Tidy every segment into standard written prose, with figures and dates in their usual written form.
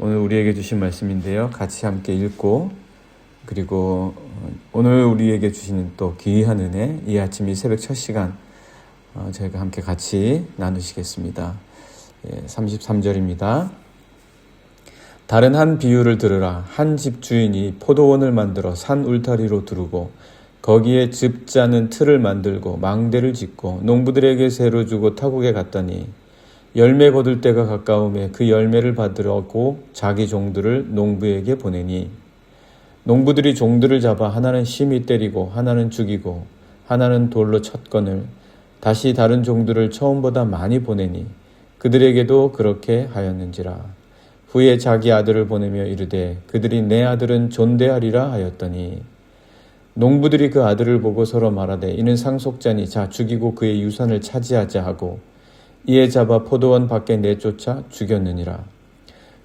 오늘 우리에게 주신 말씀인데요. 같이 함께 읽고 그리고 오늘 우리에게 주시는 또 귀한 은혜, 이 아침 이 새벽 첫 시간 저희가 함께 같이 나누시겠습니다. 33절입니다. 다른 한 비유를 들으라. 한 집 주인이 포도원을 만들어 산 울타리로 두르고 거기에 즙 짜는 틀을 만들고 망대를 짓고 농부들에게 세로 주고 타국에 갔더니 열매 거둘 때가 가까우매 그 열매를 받으려고 자기 종들을 농부에게 보내니 농부들이 종들을 잡아 하나는 심히 때리고 하나는 죽이고 하나는 돌로 쳤거늘 다시 다른 종들을 처음보다 많이 보내니 그들에게도 그렇게 하였는지라. 후에 자기 아들을 보내며 이르되 그들이 내 아들은 존대하리라 하였더니 농부들이 그 아들을 보고 서로 말하되 이는 상속자니 자 죽이고 그의 유산을 차지하자 하고 이에 잡아 포도원 밖에 내쫓아 죽였느니라.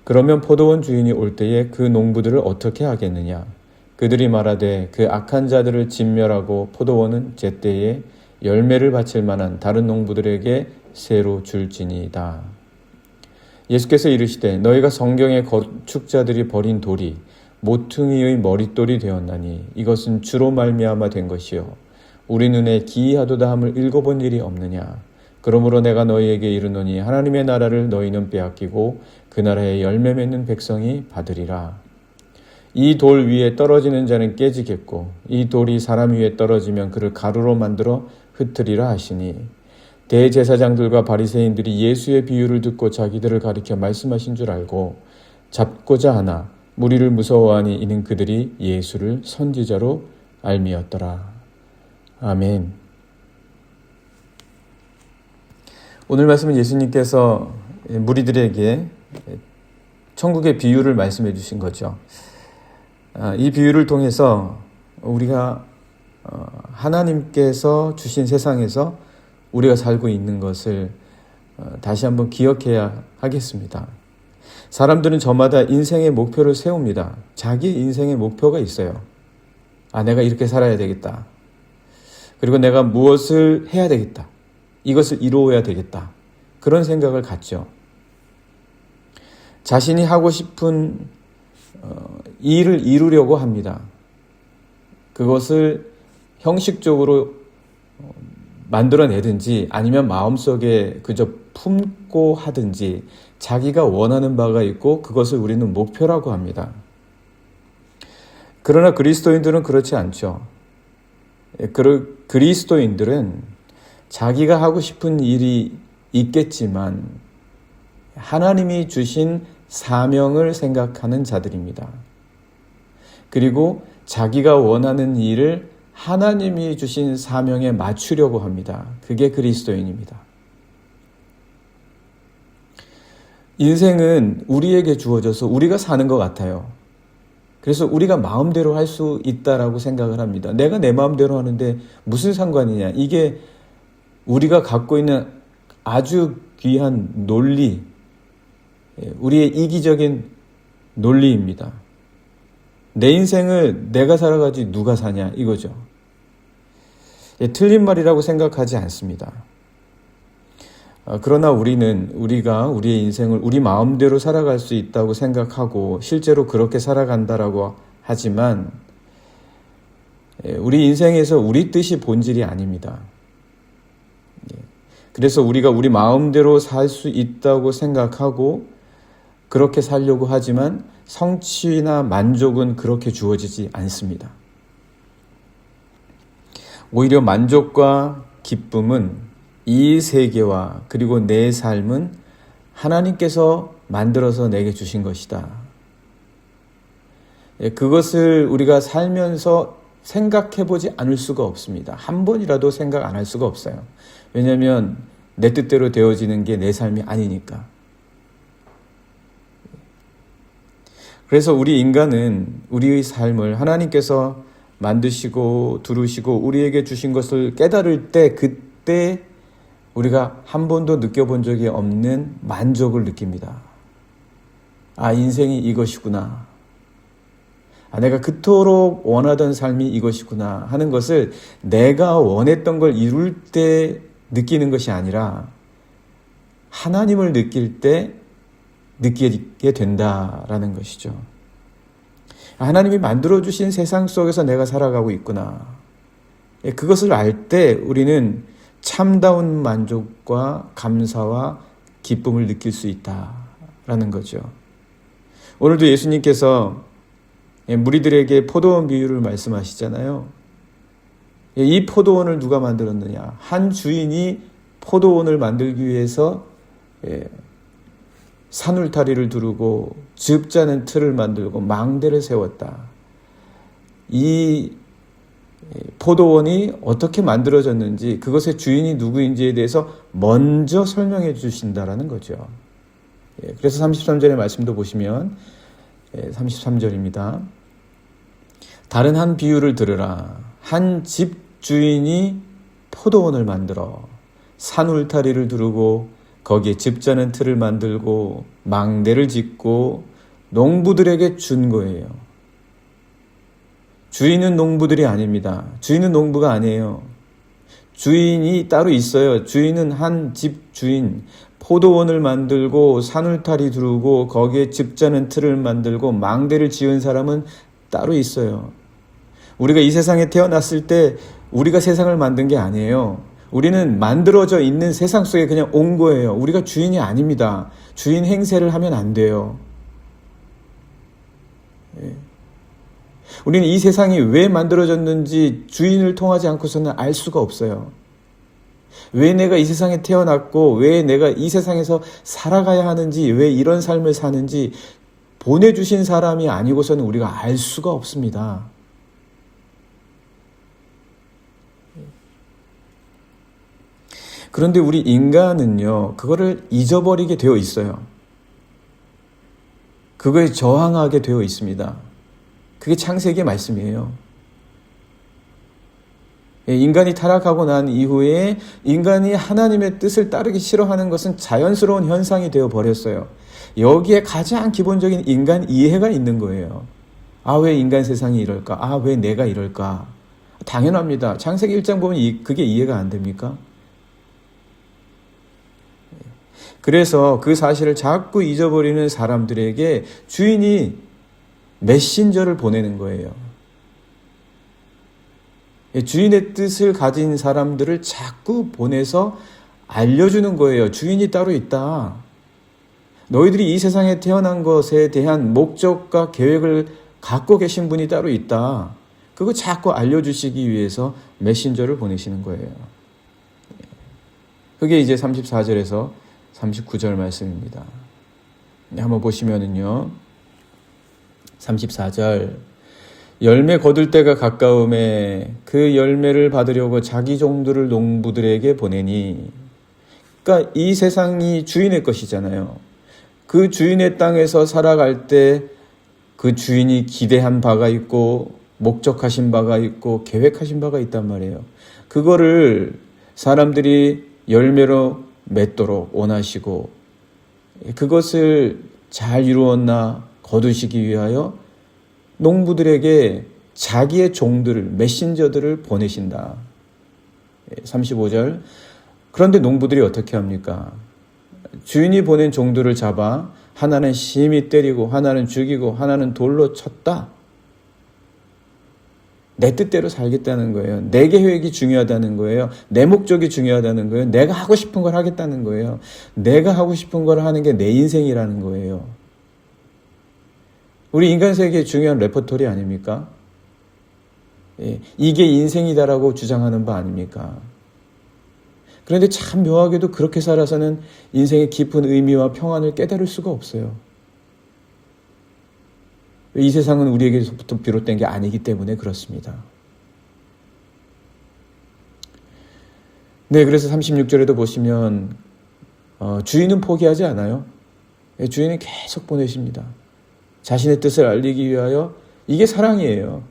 그러면 포도원 주인이 올 때에 그 농부들을 어떻게 하겠느냐? 그들이 말하되 그 악한 자들을 진멸하고 포도원은 제때에 열매를 바칠 만한 다른 농부들에게 새로 줄지니이다. 예수께서 이르시되 너희가 성경의 건축자들이 버린 돌이 모퉁이의 머릿돌이 되었나니 이것은 주로 말미암아 된 것이요 우리 눈에 기이하도다 함을 읽어본 일이 없느냐. 그러므로 내가 너희에게 이르노니 하나님의 나라를 너희는 빼앗기고 그 나라의 열매 맺는 백성이 받으리라. 이 돌 위에 떨어지는 자는 깨지겠고 이 돌이 사람 위에 떨어지면 그를 가루로 만들어 흩으리라 하시니 대제사장들과 바리새인들이 예수의 비유를 듣고 자기들을 가리켜 말씀하신 줄 알고 잡고자 하나 무리를 무서워하니 이는 그들이 예수를 선지자로 알미었더라. 아멘. 오늘 말씀은 예수님께서 무리들에게 천국의 비유를 말씀해 주신 거죠. 이 비유를 통해서 우리가 하나님께서 주신 세상에서 우리가 살고 있는 것을 다시 한번 기억해야 하겠습니다. 사람들은 저마다 인생의 목표를 세웁니다. 자기 인생의 목표가 있어요. 내가 이렇게 살아야 되겠다. 그리고 내가 무엇을 해야 되겠다. 이것을 이루어야 되겠다. 그런 생각을 갖죠. 자신이 하고 싶은 일을 이루려고 합니다. 그것을 형식적으로 만들어내든지 아니면 마음속에 그저 품고 하든지 자기가 원하는 바가 있고 그것을 우리는 목표라고 합니다. 그러나 그리스도인들은 그렇지 않죠. 그리스도인들은 자기가 하고 싶은 일이 있겠지만 하나님이 주신 사명을 생각하는 자들입니다. 그리고 자기가 원하는 일을 하나님이 주신 사명에 맞추려고 합니다. 그게 그리스도인입니다. 인생은 우리에게 주어져서 우리가 사는 것 같아요. 그래서 우리가 마음대로 할 수 있다라고 생각을 합니다. 내가 내 마음대로 하는데 무슨 상관이냐. 이게 우리가 갖고 있는 아주 귀한 논리, 우리의 이기적인 논리입니다. 내 인생을 내가 살아가지 누가 사냐 이거죠. 틀린 말이라고 생각하지 않습니다. 그러나 우리가 우리의 인생을 우리 마음대로 살아갈 수 있다고 생각하고 실제로 그렇게 살아간다라고 하지만 우리 인생에서 우리 뜻이 본질이 아닙니다. 그래서 우리가 우리 마음대로 살 수 있다고 생각하고 그렇게 살려고 하지만 성취나 만족은 그렇게 주어지지 않습니다. 오히려 만족과 기쁨은 이 세계와 그리고 내 삶은 하나님께서 만들어서 내게 주신 것이다. 그것을 우리가 살면서 생각해보지 않을 수가 없습니다. 한 번이라도 생각 안 할 수가 없어요. 왜냐하면 내 뜻대로 되어지는 게 내 삶이 아니니까. 그래서 우리 인간은 우리의 삶을 하나님께서 만드시고 두르시고 우리에게 주신 것을 깨달을 때 그때 우리가 한 번도 느껴본 적이 없는 만족을 느낍니다. 인생이 이것이구나. 내가 그토록 원하던 삶이 이것이구나 하는 것을 내가 원했던 걸 이룰 때 느끼는 것이 아니라 하나님을 느낄 때 느끼게 된다라는 것이죠. 하나님이 만들어주신 세상 속에서 내가 살아가고 있구나. 그것을 알 때 우리는 참다운 만족과 감사와 기쁨을 느낄 수 있다라는 거죠. 오늘도 예수님께서 무리들에게 포도원 비유를 말씀하시잖아요. 이 포도원을 누가 만들었느냐? 한 주인이 포도원을 만들기 위해서 산울타리를 두르고 즙 짜는 틀을 만들고 망대를 세웠다. 이 포도원이 어떻게 만들어졌는지, 그것의 주인이 누구인지에 대해서 먼저 설명해 주신다라는 거죠. 그래서 33절의 말씀도 보시면 33절입니다. 다른 한 비유를 들으라. 한 집 주인이 포도원을 만들어 산울타리를 두르고 거기에 즙 짜는 틀을 만들고 망대를 짓고 농부들에게 준 거예요. 주인은 농부들이 아닙니다. 주인은 농부가 아니에요. 주인이 따로 있어요. 주인은 한 집 주인, 포도원을 만들고 산울타리 두르고 거기에 즙 짜는 틀을 만들고 망대를 지은 사람은 따로 있어요. 우리가 이 세상에 태어났을 때 우리가 세상을 만든 게 아니에요. 우리는 만들어져 있는 세상 속에 그냥 온 거예요. 우리가 주인이 아닙니다. 주인 행세를 하면 안 돼요. 우리는 이 세상이 왜 만들어졌는지 주인을 통하지 않고서는 알 수가 없어요. 왜 내가 이 세상에 태어났고 왜 내가 이 세상에서 살아가야 하는지, 왜 이런 삶을 사는지 보내주신 사람이 아니고서는 우리가 알 수가 없습니다. 그런데 우리 인간은요, 그거를 잊어버리게 되어 있어요. 그거에 저항하게 되어 있습니다. 그게 창세기의 말씀이에요. 인간이 타락하고 난 이후에 인간이 하나님의 뜻을 따르기 싫어하는 것은 자연스러운 현상이 되어 버렸어요. 여기에 가장 기본적인 인간 이해가 있는 거예요. 아, 왜 인간 세상이 이럴까? 아, 왜 내가 이럴까? 당연합니다. 창세기 1장 보면 그게 이해가 안 됩니까? 그래서 그 사실을 자꾸 잊어버리는 사람들에게 주인이 메신저를 보내는 거예요. 주인의 뜻을 가진 사람들을 자꾸 보내서 알려주는 거예요. 주인이 따로 있다. 너희들이 이 세상에 태어난 것에 대한 목적과 계획을 갖고 계신 분이 따로 있다. 그거 자꾸 알려주시기 위해서 메신저를 보내시는 거예요. 그게 이제 34절에서 39절 말씀입니다. 한번 보시면은요. 34절. 열매 거둘 때가 가까움에 그 열매를 받으려고 자기 종들을 농부들에게 보내니. 그러니까 이 세상이 주인의 것이잖아요. 그 주인의 땅에서 살아갈 때 그 주인이 기대한 바가 있고 목적하신 바가 있고 계획하신 바가 있단 말이에요. 그거를 사람들이 열매로 맺도록 원하시고 그것을 잘 이루었나 거두시기 위하여 농부들에게 자기의 종들을, 메신저들을 보내신다. 35절. 그런데 농부들이 어떻게 합니까? 주인이 보낸 종들을 잡아 하나는 심히 때리고 하나는 죽이고 하나는 돌로 쳤다. 내 뜻대로 살겠다는 거예요. 내 계획이 중요하다는 거예요. 내 목적이 중요하다는 거예요. 내가 하고 싶은 걸 하겠다는 거예요. 내가 하고 싶은 걸 하는 게 내 인생이라는 거예요. 우리 인간 세계의 중요한 레퍼토리 아닙니까? 이게 인생이다라고 주장하는 바 아닙니까? 그런데 참 묘하게도 그렇게 살아서는 인생의 깊은 의미와 평안을 깨달을 수가 없어요. 이 세상은 우리에게서부터 비롯된 게 아니기 때문에 그렇습니다. 네, 그래서 36절에도 보시면 주인은 포기하지 않아요. 주인은 계속 보내십니다. 자신의 뜻을 알리기 위하여. 이게 사랑이에요.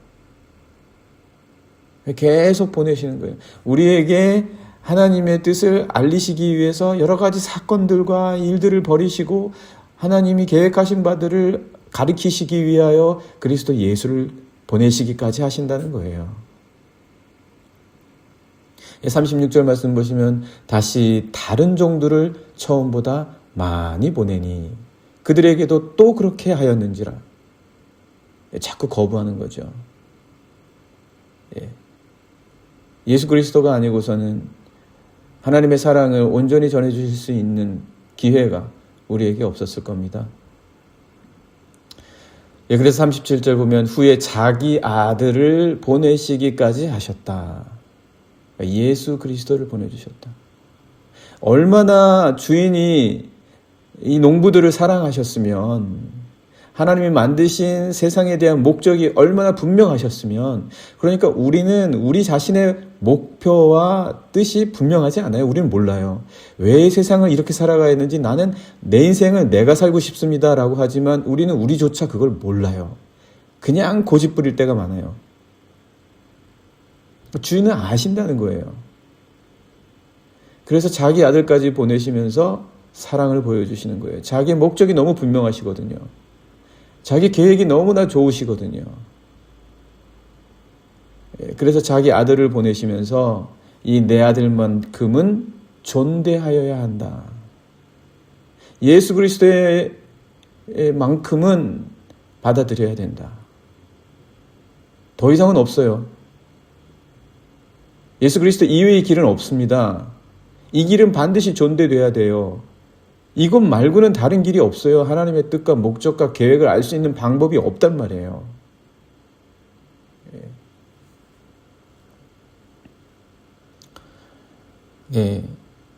계속 보내시는 거예요. 우리에게 하나님의 뜻을 알리시기 위해서 여러 가지 사건들과 일들을 벌이시고 하나님이 계획하신 바들을 가르치시기 위하여 그리스도 예수를 보내시기까지 하신다는 거예요. 36절 말씀 보시면 다시 다른 종들을 처음보다 많이 보내니 그들에게도 또 그렇게 하였는지라. 자꾸 거부하는 거죠. 예수 그리스도가 아니고서는 하나님의 사랑을 온전히 전해주실 수 있는 기회가 우리에게 없었을 겁니다. 그래서 37절 보면 후에 자기 아들을 보내시기까지 하셨다. 예수 그리스도를 보내주셨다. 얼마나 주인이 이 농부들을 사랑하셨으면, 하나님이 만드신 세상에 대한 목적이 얼마나 분명하셨으면, 그러니까 우리는 우리 자신의 목표와 뜻이 분명하지 않아요. 우리는 몰라요. 왜 세상을 이렇게 살아가야 했는지, 나는 내 인생을 내가 살고 싶습니다 라고 하지만 우리는 우리조차 그걸 몰라요. 그냥 고집 부릴 때가 많아요. 주인은 아신다는 거예요. 그래서 자기 아들까지 보내시면서 사랑을 보여주시는 거예요. 자기의 목적이 너무 분명하시거든요. 자기 계획이 너무나 좋으시거든요. 그래서 자기 아들을 보내시면서 이 내 아들만큼은 존대하여야 한다. 예수 그리스도의 만큼은 받아들여야 된다. 더 이상은 없어요. 예수 그리스도 이외의 길은 없습니다. 이 길은 반드시 존대돼야 돼요. 이것 말고는 다른 길이 없어요. 하나님의 뜻과 목적과 계획을 알 수 있는 방법이 없단 말이에요.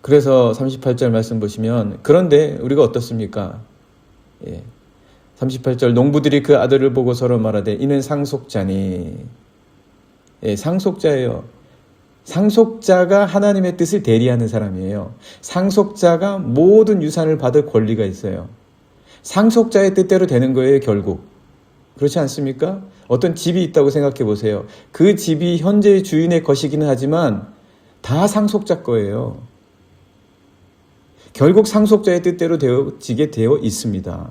그래서 38절 말씀 보시면, 그런데 우리가 어떻습니까? 38절, 농부들이 그 아들을 보고 서로 말하되 이는 상속자니. 상속자예요. 상속자가 하나님의 뜻을 대리하는 사람이에요. 상속자가 모든 유산을 받을 권리가 있어요. 상속자의 뜻대로 되는 거예요, 결국. 그렇지 않습니까? 어떤 집이 있다고 생각해 보세요. 그 집이 현재의 주인의 것이기는 하지만 다 상속자 거예요. 결국 상속자의 뜻대로 되어지게 되어 있습니다.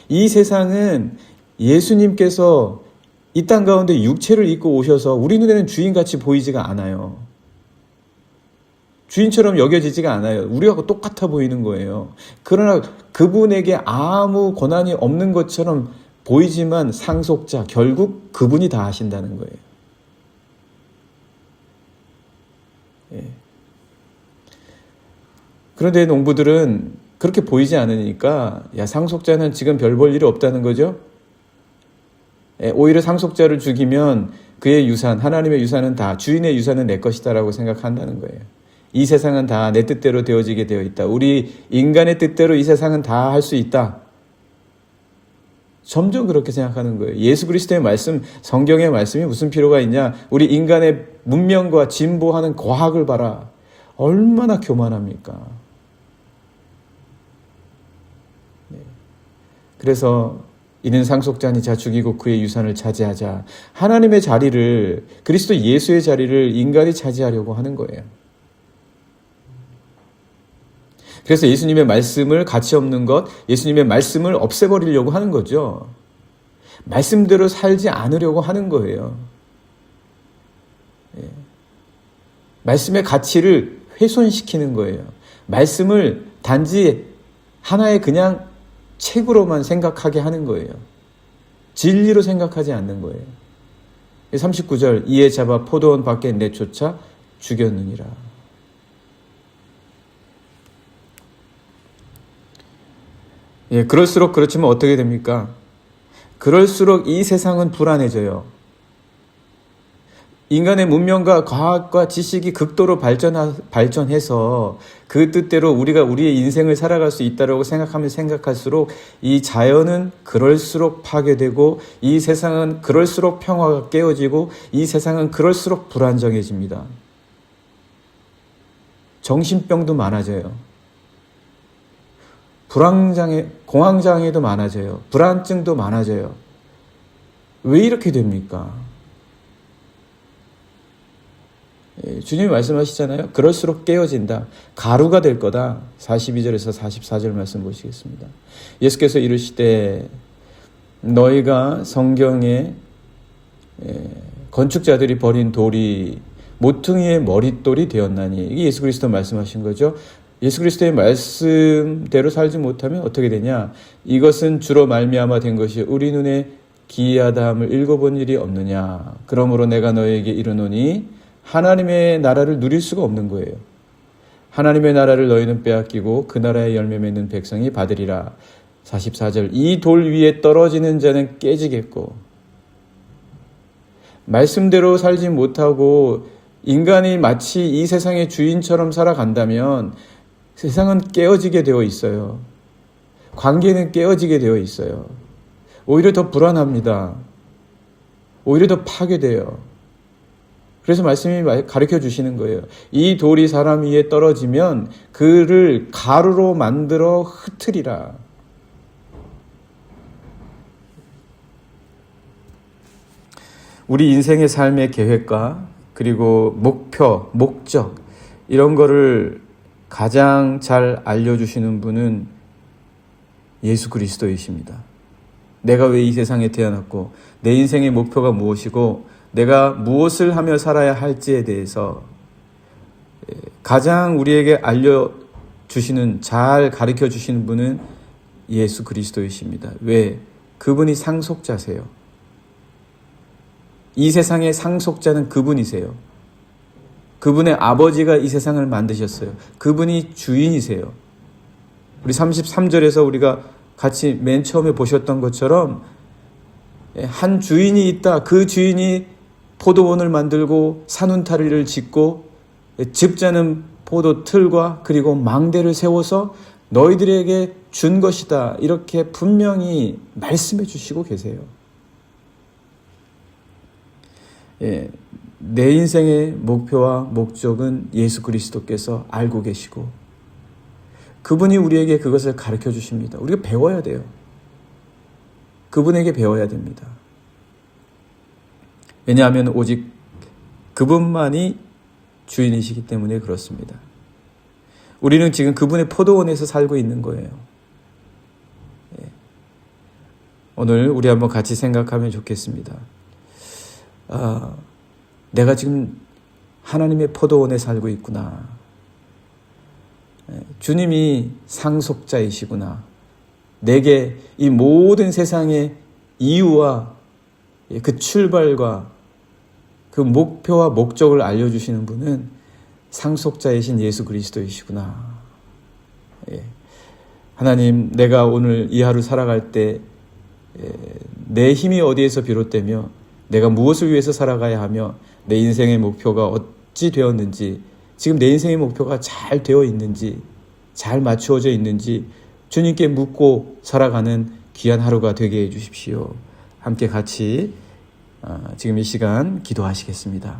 이 세상은 예수님께서 이 땅 가운데 육체를 입고 오셔서 우리 눈에는 주인같이 보이지가 않아요. 주인처럼 여겨지지가 않아요. 우리하고 똑같아 보이는 거예요. 그러나 그분에게 아무 권한이 없는 것처럼 보이지만 상속자, 결국 그분이 다 하신다는 거예요. 그런데 농부들은 그렇게 보이지 않으니까, 상속자는 지금 별 볼 일이 없다는 거죠. 오히려 상속자를 죽이면 그의 유산, 하나님의 유산은 다, 주인의 유산은 내 것이다라고 생각한다는 거예요. 이 세상은 다 내 뜻대로 되어지게 되어 있다. 우리 인간의 뜻대로 이 세상은 다 할 수 있다. 점점 그렇게 생각하는 거예요. 예수 그리스도의 말씀, 성경의 말씀이 무슨 필요가 있냐? 우리 인간의 문명과 진보하는 과학을 봐라. 얼마나 교만합니까? 그래서 이는 상속자니 자 죽이고 그의 유산을 차지하자. 하나님의 자리를, 그리스도 예수의 자리를 인간이 차지하려고 하는 거예요. 그래서 예수님의 말씀을, 가치 없는 것, 예수님의 말씀을 없애버리려고 하는 거죠. 말씀대로 살지 않으려고 하는 거예요. 말씀의 가치를 훼손시키는 거예요. 말씀을 단지 하나의 그냥 책으로만 생각하게 하는 거예요. 진리로 생각하지 않는 거예요. 39절, 이에 잡아 포도원 밖에 내쫓아 죽였느니라. 그럴수록, 그렇지만 어떻게 됩니까? 그럴수록 이 세상은 불안해져요. 인간의 문명과 과학과 지식이 극도로 발전해서 그 뜻대로 우리가 우리의 인생을 살아갈 수 있다고 생각하면 생각할수록 이 자연은 그럴수록 파괴되고, 이 세상은 그럴수록 평화가 깨어지고, 이 세상은 그럴수록 불안정해집니다. 정신병도 많아져요. 공황장애도 많아져요. 불안증도 많아져요. 왜 이렇게 됩니까? 주님이 말씀하시잖아요. 그럴수록 깨어진다. 가루가 될 거다. 42절에서 44절 말씀 보시겠습니다. 예수께서 이르시되 너희가 성경에 건축자들이 버린 돌이 모퉁이의 머릿돌이 되었나니, 이게 예수 그리스도 말씀하신 거죠. 예수 그리스도의 말씀대로 살지 못하면 어떻게 되냐? 이것은 주로 말미암아 된 것이 우리 눈에 기이하다함을 읽어본 일이 없느냐? 그러므로 내가 너에게 이르노니 하나님의 나라를 누릴 수가 없는 거예요. 하나님의 나라를 너희는 빼앗기고 그 나라의 열매 맺는 백성이 받으리라. 44절 이 돌 위에 떨어지는 자는 깨지겠고, 말씀대로 살지 못하고 인간이 마치 이 세상의 주인처럼 살아간다면 세상은 깨어지게 되어 있어요. 관계는 깨어지게 되어 있어요. 오히려 더 불안합니다. 오히려 더 파괴돼요. 그래서 말씀이 가르쳐 주시는 거예요. 이 돌이 사람 위에 떨어지면 그를 가루로 만들어 흩으리라. 우리 인생의 삶의 계획과 그리고 목표, 목적 이런 거를 가장 잘 알려주시는 분은 예수 그리스도이십니다. 내가 왜 이 세상에 태어났고 내 인생의 목표가 무엇이고 내가 무엇을 하며 살아야 할지에 대해서 가장 우리에게 알려주시는, 잘 가르쳐주시는 분은 예수 그리스도이십니다. 왜? 그분이 상속자세요. 이 세상의 상속자는 그분이세요. 그분의 아버지가 이 세상을 만드셨어요. 그분이 주인이세요. 우리 33절에서 우리가 같이 맨 처음에 보셨던 것처럼 한 주인이 있다. 그 주인이 포도원을 만들고 산운타리를 짓고 즙자는 포도 틀과 그리고 망대를 세워서 너희들에게 준 것이다. 이렇게 분명히 말씀해 주시고 계세요. 내 인생의 목표와 목적은 예수 그리스도께서 알고 계시고 그분이 우리에게 그것을 가르쳐 주십니다. 우리가 배워야 돼요. 그분에게 배워야 됩니다. 왜냐하면 오직 그분만이 주인이시기 때문에 그렇습니다. 우리는 지금 그분의 포도원에서 살고 있는 거예요. 오늘 우리 한번 같이 생각하면 좋겠습니다. 내가 지금 하나님의 포도원에 살고 있구나. 주님이 상속자이시구나. 내게 이 모든 세상의 이유와 그 출발과 그 목표와 목적을 알려주시는 분은 상속자이신 예수 그리스도이시구나. 하나님, 내가 오늘 이 하루 살아갈 때 내 힘이 어디에서 비롯되며 내가 무엇을 위해서 살아가야 하며 내 인생의 목표가 어찌 되었는지, 지금 내 인생의 목표가 잘 되어 있는지, 잘 맞추어져 있는지 주님께 묻고 살아가는 귀한 하루가 되게 해 주십시오. 함께 같이 지금 이 시간 기도하시겠습니다.